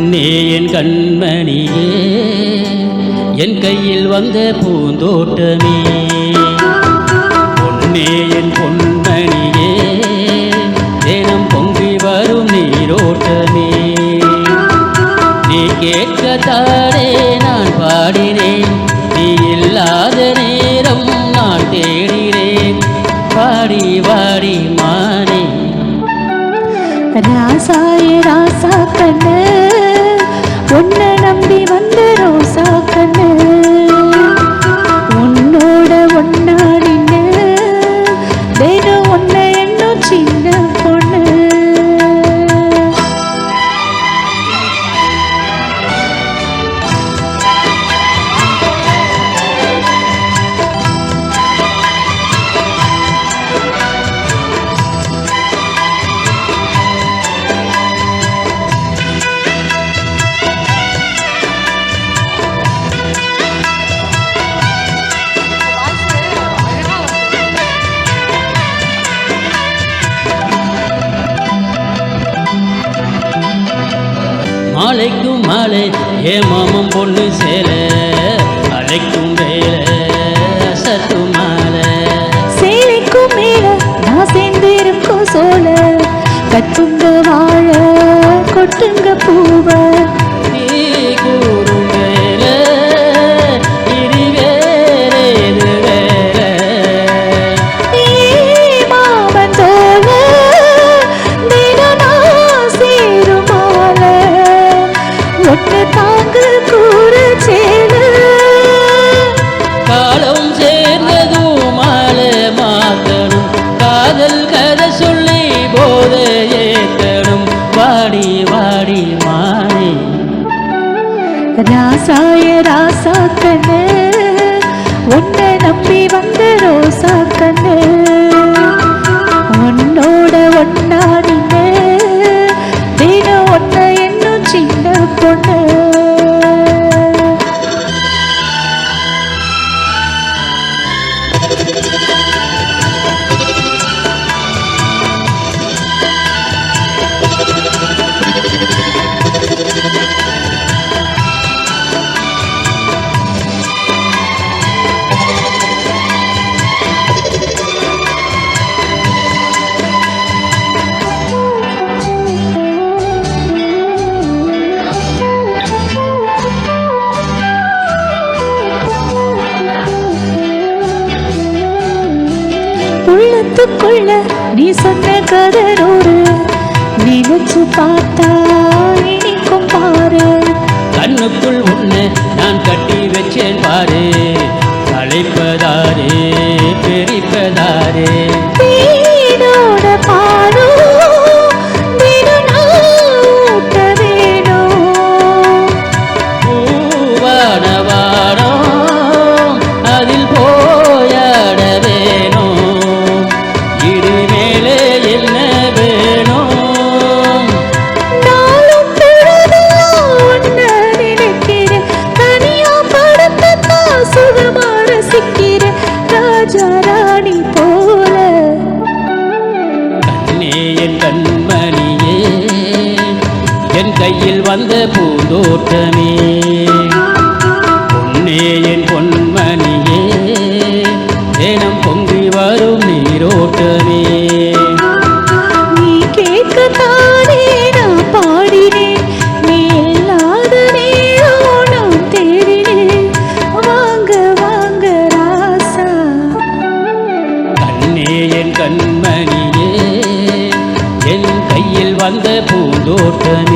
கண்ணே என் கண்மணியே, என் கையில் வந்த பூந்தோட்டமே, பொன்னே என் பொன்மணியே, தினம் பொங்கி வரும் நீரோட்டமே. நீ கேட்கத்தானே நான் பாடினேன், நீ இல்லாத நேரம் நான் தேடினேன். பாடி வாடி மானே ராசாய ராசா கண்ணு, உன்னை நம்பி வந்த ரோசா கண்ணு, உன்னோட ஒன்னாடின்னு வேணும் உன்னை என்னும் சின்ன பொண்ணு. மாலைக்கும் மாலை ஏ மாமம் பொண்ணு சேல, அழைக்கும் வேலை சத்து மாலை. சேலைக்கும் மேல நான் சேர்ந்து இருக்கும் சோழ, கட்டுங்க வாழ கொட்டுங்க பூவ. நீ கூறும் வேலை இனி வேறேது வேலை. நீ மாமன் தோழ தினம் நான் சேரும் மாலை, ஒன்று தாங்கு கூற சேல. காலம் சேர்ந்ததும் மாலை மாத்தணும், காதல் கதை சொல்லி போதை ஏத்தணும். வாடி வாடி மானே ராசாய ராசா கண்ணு, உன்னை நம்பி வந்த ரோசா கண்ணு, உன்னோட ஒன்னா நின்று தினம் ஒன்ன என்னும் சின்ன பொண்ணு. உள்ளத்துக்குள்ள நீ சொன்ன கதரோடு நினைச்சு பார்த்தா இனிக்கும் பாரு. கண்ணுக்குள் உன்னை நான் கட்டி வச்சேன் பாரு, அழைப்பதாரே பிரிப்பதாரே. வீணோட பாரு தினம் ஊட்ட வேணும், பூவான வானம் அதில் போயாட வேணும். இடி மேலே என்ன வேணும்? நாளும் பொழுதெல்லாம் உன்னை நினைக்கிறேன், தனியா படுத்தத்தான் சுகமா ரசிக்கிறேன், ராஜா ராணி போல. கண்ணே என் கண்மணியே, என் கையில் வந்த பூந்தோட்டமே, பொன்னே என் பொன்மணியே, தினம் பொங்கி வரும் நீரோட்டமே. நீ கேட்கத்தானே நான் பாடினேன், நீ இல்லாத நேரம் நான் தேடினேன். வாங்க வாங்க ராசா. கண்ணே என் கண்மணியே, என் கையில் வந்த பூந்தோட்டமே.